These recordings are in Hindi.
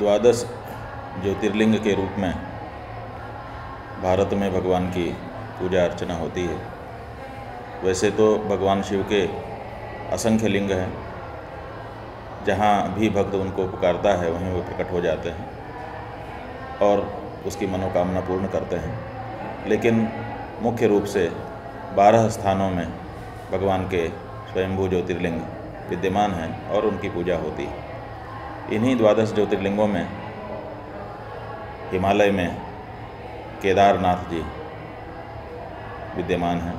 द्वादश ज्योतिर्लिंग के रूप में भारत में भगवान की पूजा अर्चना होती है। वैसे तो भगवान शिव के असंख्य लिंग हैं, जहाँ भी भक्त उनको पुकारता है वहीं वो प्रकट हो जाते हैं और उसकी मनोकामना पूर्ण करते हैं। लेकिन मुख्य रूप से 12 स्थानों में भगवान के स्वयंभू ज्योतिर्लिंग विद्यमान हैं और उनकी पूजा होती है। इन्हीं द्वादश ज्योतिर्लिंगों में हिमालय में केदारनाथ जी विद्यमान हैं।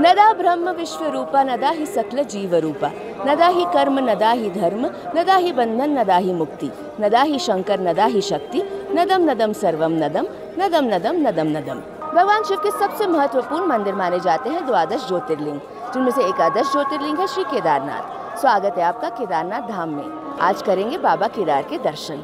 नदा ब्रह्म विश्वरूपा नदा ही सकल जीव रूपा, नदा ही कर्म नदा ही धर्म, नदा ही बंधन नदा ही मुक्ति, नदा ही शंकर नदा ही शक्ति, नदम नदम सर्वम नदम, नदम नदम नदम नदम। भगवान शिव के सबसे महत्वपूर्ण मंदिर माने जाते हैं द्वादश ज्योतिर्लिंग, जिनमें से एकादश ज्योतिर्लिंग है श्री केदारनाथ। स्वागत है आपका केदारनाथ धाम में। आज करेंगे बाबा केदार के दर्शन।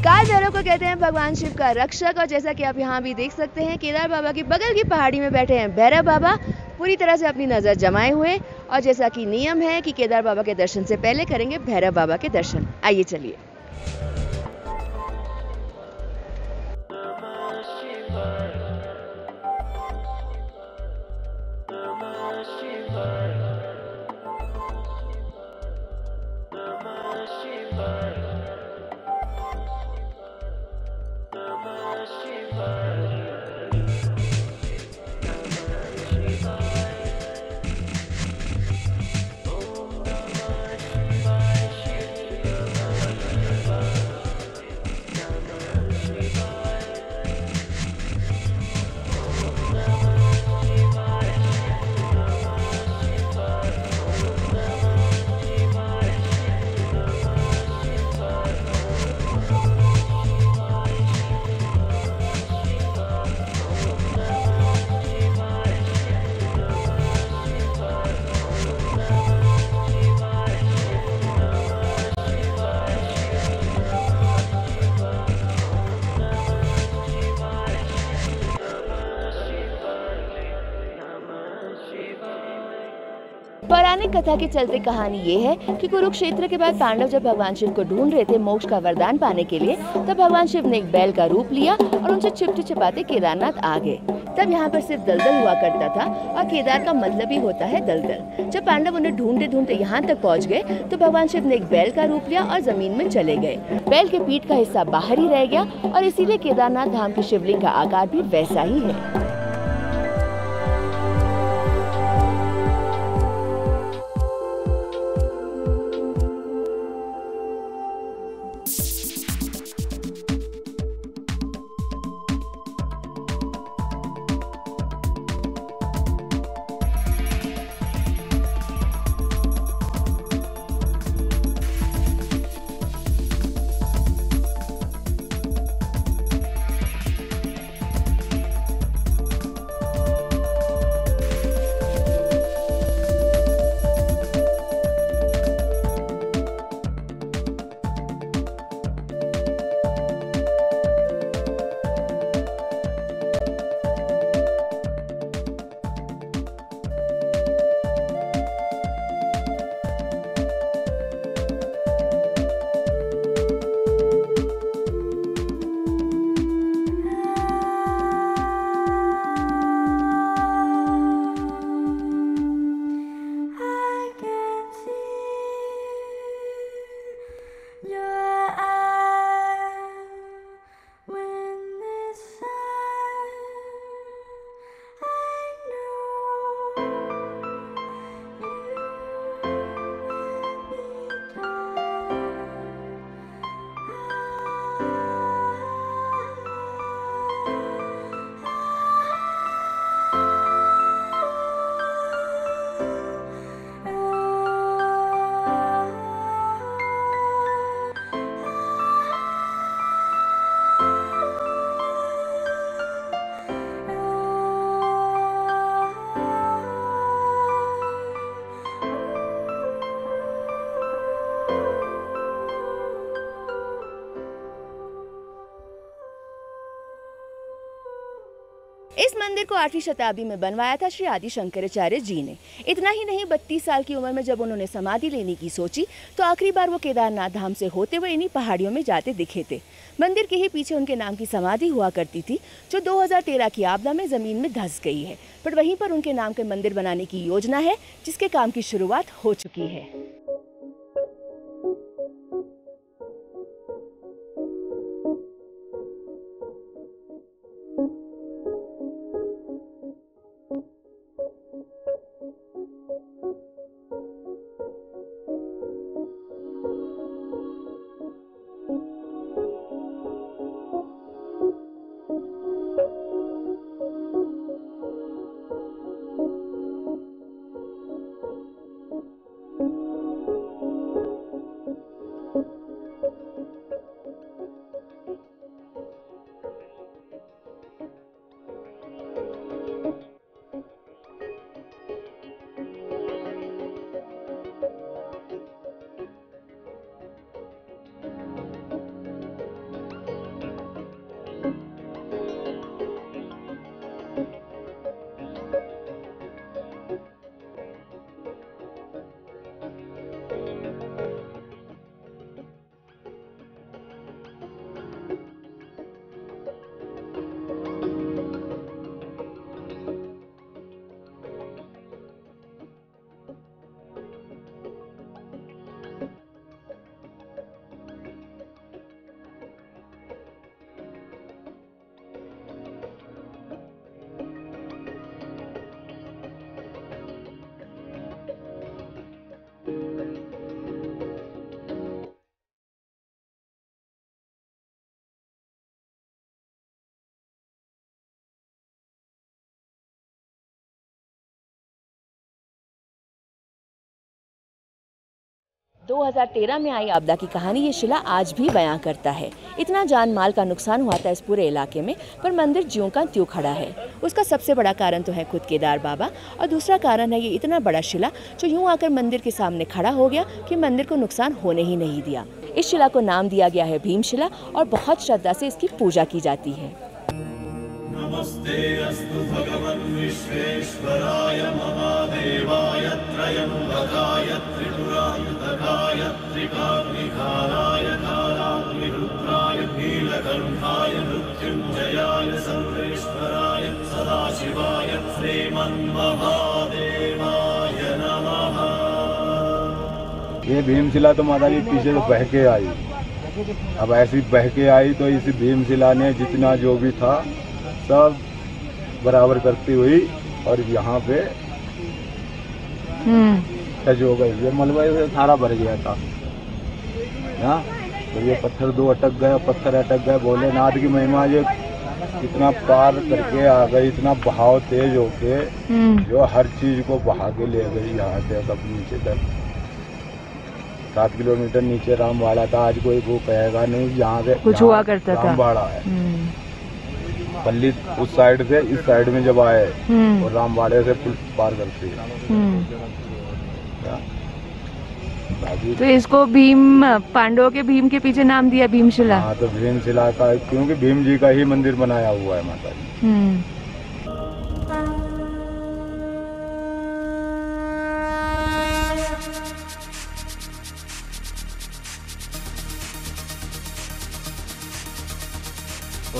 काल भैरव को कहते हैं भगवान शिव का रक्षक, और जैसा कि आप यहाँ भी देख सकते हैं केदार बाबा की बगल की पहाड़ी में बैठे हैं भैरव बाबा, पूरी तरह से अपनी नजर जमाए हुए। और जैसा कि नियम है कि केदार बाबा के दर्शन से पहले करेंगे भैरव बाबा के दर्शन। आइए चलिए। पौराणिक कथा के चलते कहानी ये है कि कुरुक्षेत्र के बाद पांडव जब भगवान शिव को ढूंढ रहे थे मोक्ष का वरदान पाने के लिए, तब भगवान शिव ने एक बैल का रूप लिया और उनसे छिपते छिपाते केदारनाथ आ गए। तब यहाँ पर सिर्फ दलदल हुआ करता था और केदार का मतलब ही होता है दलदल। जब पांडव उन्हें ढूंढते ढूंढते यहाँ तक पहुँच गए तो भगवान शिव ने एक बैल का रूप लिया और जमीन में चले गए। बैल के पीठ का हिस्सा बाहर ही रह गया और इसीलिए केदारनाथ धाम के शिवलिंग का आकार भी वैसा ही है। मंदिर को 8वीं शताब्दी में बनवाया था श्री आदि शंकराचार्य जी ने। इतना ही नहीं, 32 साल की उम्र में जब उन्होंने समाधि लेने की सोची तो आखिरी बार वो केदारनाथ धाम से होते हुए इन्हीं पहाड़ियों में जाते दिखे थे। मंदिर के ही पीछे उनके नाम की समाधि हुआ करती थी, जो 2013 की आपदा में जमीन में धंस गई है। पर वहीं पर उनके नाम के मंदिर बनाने की योजना है, जिसके काम की शुरुआत हो चुकी है। दो 2013 में आई आपदा की कहानी ये शिला आज भी बयां करता है। इतना जान माल का नुकसान हुआ था इस पूरे इलाके में, पर मंदिर ज्यों का त्यों खड़ा है। उसका सबसे बड़ा कारण तो है खुद केदार बाबा, और दूसरा कारण है ये इतना बड़ा शिला जो यूं आकर मंदिर के सामने खड़ा हो गया कि मंदिर को नुकसान होने ही नहीं दिया। इस शिला को नाम दिया गया है भीमशिला और बहुत श्रद्धा से इसकी पूजा की जाती है। नमस्ते अस्तु भगवन् विश्वेश्वराय महादेवाय त्रयम्बकाय त्रिपुरायुधकाय त्रिकाग्निकाराय कालाग्निरुद्राय नीलकण्ठाय मृत्युञ्जयाय सर्वेश्वराय सदाशिवाय श्रीमन्महादेवाय नमः। ये भीमशिला तो माता जी पीछे से बह के आई, अब ऐसी बह के आई तो इस भीमशिला ने जितना जो भी था सब बराबर करती हुई और यहाँ पे टच हो गई। ये मलबा से सारा भर गया था ना, तो ये पत्थर दो अटक गए, पत्थर अटक गए। भोलेनाथ की महिमा ये इतना पार करके आ गई, इतना बहाव तेज होके जो हर चीज को बहा के ले गई यहाँ से सब नीचे तक। 7 किलोमीटर नीचे रामवाड़ा था, आज कोई वो कहेगा नहीं यहाँ से कुछ हुआ करता था। रामवाड़ा है पल्ली उस साइड से इस साइड में जब आए और रामवाड़े से पुल पार करती है। तो इसको भीम, पांडवों के भीम के पीछे नाम दिया भीमशिला। हाँ, तो भीमशिला का, क्योंकि भीम जी का ही मंदिर बनाया हुआ है माता जी।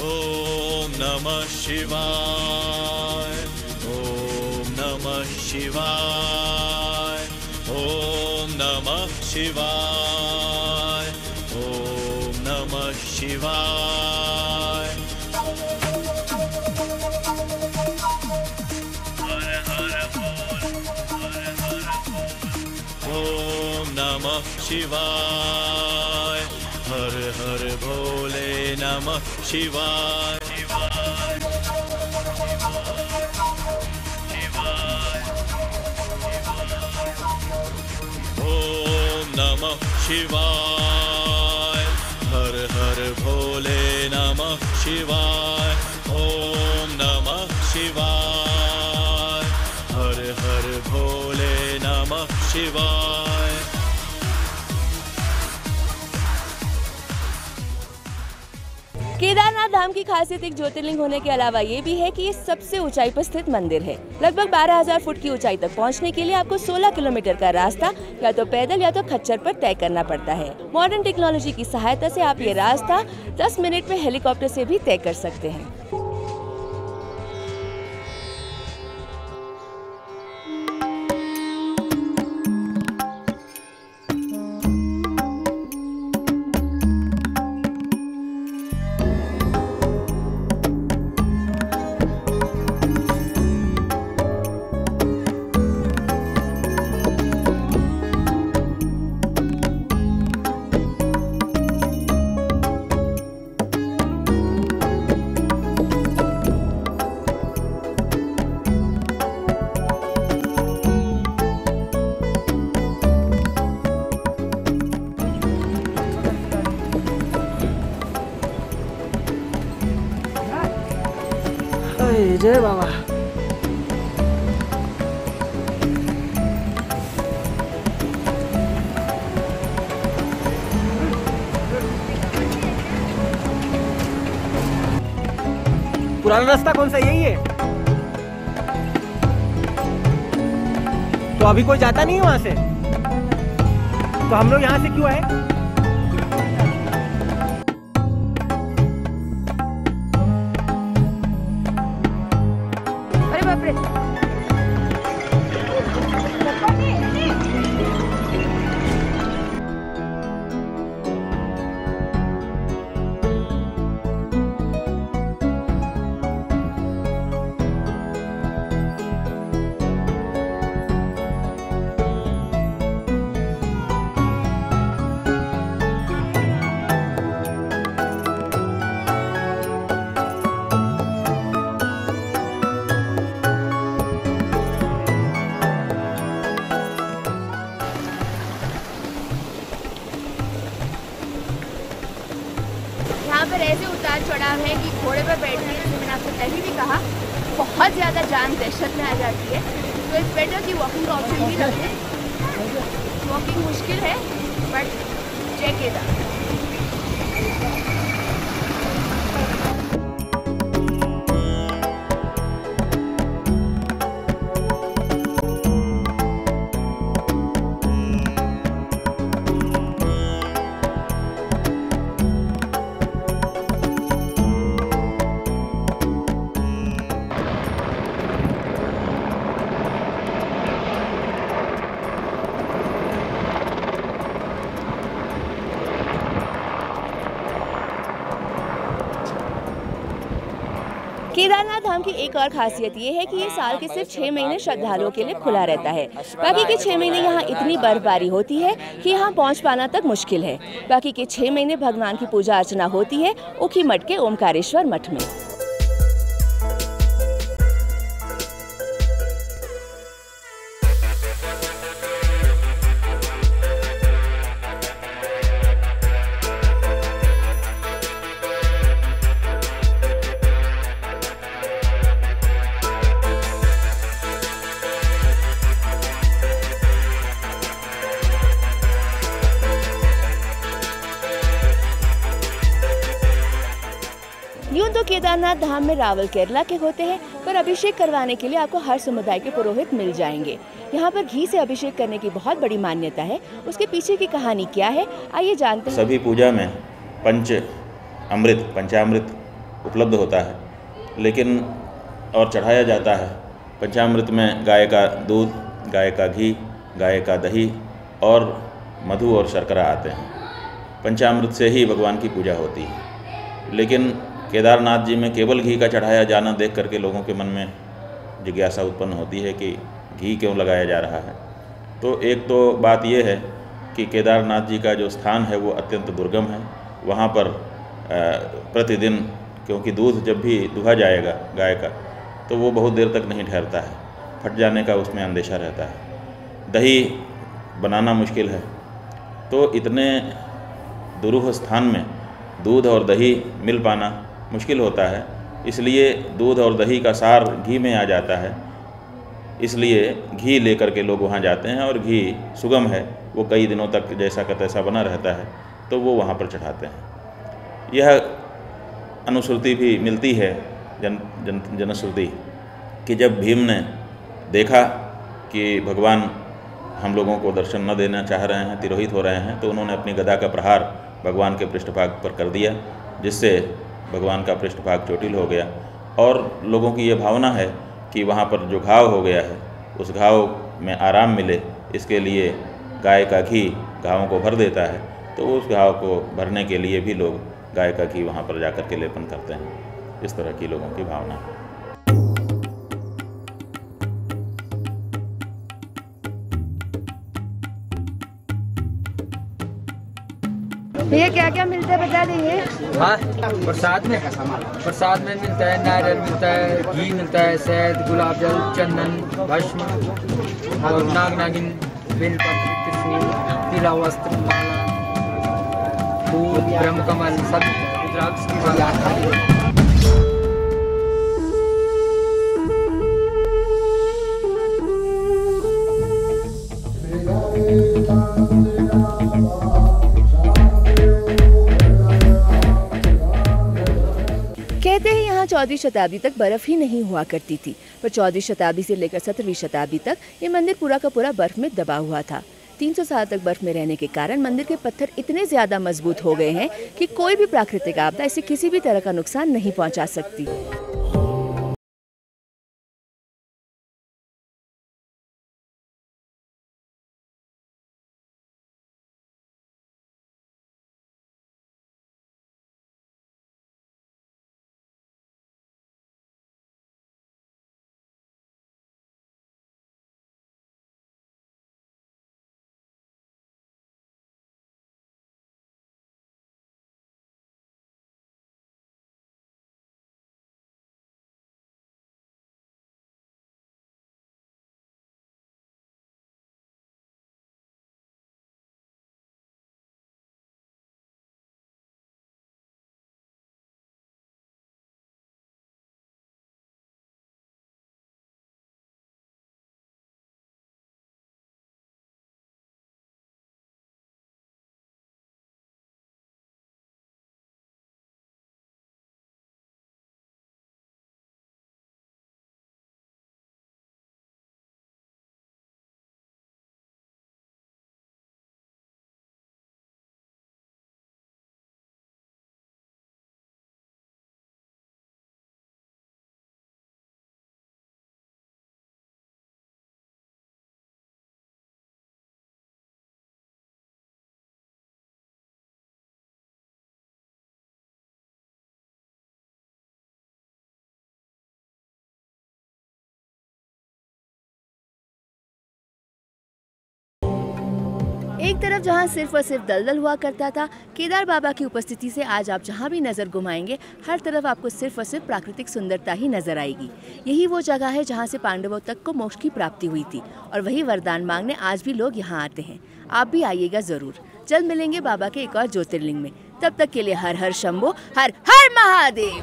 ओम नमः शिवाय, ओम नमः शिवाय, ओम नमः शिवाय, ओम नमः शिवाय। हर हर बोल, हर हर बोल। ओम नमः शिवाय, हर हर भोले नमः शिवाय। ओम नमः शिवाय, हर हर भोले नमः शिवाय। ओम नमः शिवाय, हर हर भोले नमः शिवाय। केदारनाथ धाम की खासियत एक ज्योतिर्लिंग होने के अलावा ये भी है कि ये सबसे ऊंचाई पर स्थित मंदिर है। लगभग 12,000 फुट की ऊंचाई तक पहुंचने के लिए आपको 16 किलोमीटर का रास्ता या तो पैदल या तो खच्चर पर तय करना पड़ता है। मॉडर्न टेक्नोलॉजी की सहायता से आप ये रास्ता 10 मिनट में हेलीकॉप्टर से भी तय कर सकते हैं। जय बाबा। पुराना रास्ता कौन सा यही है? तो अभी कोई जाता नहीं है वहां से, तो हम लोग यहाँ से क्यों आए? यहाँ पर ऐसे उतार चढ़ाव है कि घोड़े पर बैठने से मैंने आपको पहले भी कहा बहुत ज़्यादा जान दहशत में आ जाती है। तो इट्स बेटर कि वॉकिंग का ऑप्शन भी रखें। वॉकिंग मुश्किल है but check it out. Kedarnath धाम की एक और खासियत ये है कि ये साल के सिर्फ 6 महीने श्रद्धालुओं के लिए खुला रहता है। बाकी के 6 महीने यहाँ इतनी बर्फबारी होती है कि यहाँ पहुँच पाना तक मुश्किल है। बाकी के 6 महीने भगवान की पूजा अर्चना होती है ऊखीमठ के ओमकारेश्वर मठ में। यूं तो केदारनाथ धाम में रावल केरला के होते हैं, पर अभिषेक करवाने के लिए आपको हर समुदाय के पुरोहित मिल जाएंगे। यहाँ पर घी से अभिषेक करने की बहुत बड़ी मान्यता है। उसके पीछे की कहानी क्या है, आइए जानते हैं। सभी पूजा में पंचामृत उपलब्ध होता है, लेकिन और चढ़ाया जाता है। पंचामृत में गाय का दूध, गाय का घी, गाय का दही और मधु और शर्करा आते हैं। पंचामृत से ही भगवान की पूजा होती है। लेकिन केदारनाथ जी में केवल घी का चढ़ाया जाना देख करके लोगों के मन में जिज्ञासा उत्पन्न होती है कि घी क्यों लगाया जा रहा है। तो एक तो बात यह है कि केदारनाथ जी का जो स्थान है वो अत्यंत दुर्गम है। वहाँ पर प्रतिदिन, क्योंकि दूध जब भी दुहा जाएगा गाय का, तो वो बहुत देर तक नहीं ठहरता है, फट जाने का उसमें अंदेशा रहता है। दही बनाना मुश्किल है। तो इतने दुरूह स्थान में दूध और दही मिल पाना मुश्किल होता है। इसलिए दूध और दही का सार घी में आ जाता है। इसलिए घी लेकर के लोग वहाँ जाते हैं और घी सुगम है, वो कई दिनों तक जैसा का तैसा बना रहता है, तो वो वहाँ पर चढ़ाते हैं। यह अनुश्रुति भी मिलती है, जनश्रुति, कि जब भीम ने देखा कि भगवान हम लोगों को दर्शन न देना चाह रहे हैं, तिरोहित हो रहे हैं, तो उन्होंने अपनी गदा का प्रहार भगवान के पृष्ठभाग पर कर दिया, जिससे भगवान का पृष्ठभाग चोटिल हो गया। और लोगों की ये भावना है कि वहाँ पर जो घाव हो गया है उस घाव में आराम मिले, इसके लिए गाय का घी घावों को भर देता है, तो उस घाव को भरने के लिए भी लोग गाय का घी वहाँ पर जाकर के लेपन करते हैं। इस तरह की लोगों की भावना है। भैया क्या क्या मिलता है बता देंगे? हाँ, प्रसाद में मिलता है नारियल मिलता है, घी मिलता है, शहद, गुलाब जल, चंदन, भस्म और नाग नागिन, बेलपत्र, त्रिशूल, पीला वस्त्र, माला, फूल, ब्रह्मकमल, सब रुद्राक्ष की माला। कहते हैं यहाँ 14वीं शताब्दी तक बर्फ ही नहीं हुआ करती थी, पर 14वीं शताब्दी से लेकर 17वीं शताब्दी तक ये मंदिर पूरा का पूरा बर्फ में दबा हुआ था। 300 साल तक बर्फ में रहने के कारण मंदिर के पत्थर इतने ज्यादा मजबूत हो गए हैं कि कोई भी प्राकृतिक आपदा इसे किसी भी तरह का नुकसान नहीं पहुंचा सकती। एक तरफ जहां सिर्फ और सिर्फ दलदल हुआ करता था, केदार बाबा की उपस्थिति से आज आप जहां भी नज़र घुमाएंगे हर तरफ आपको सिर्फ और सिर्फ प्राकृतिक सुंदरता ही नजर आएगी। यही वो जगह है जहां से पांडवों तक को मोक्ष की प्राप्ति हुई थी और वही वरदान मांगने आज भी लोग यहां आते हैं। आप भी आइएगा जरूर। जल्द मिलेंगे बाबा के एक और ज्योतिर्लिंग में। तब तक के लिए हर हर शंभो, हर हर महादेव।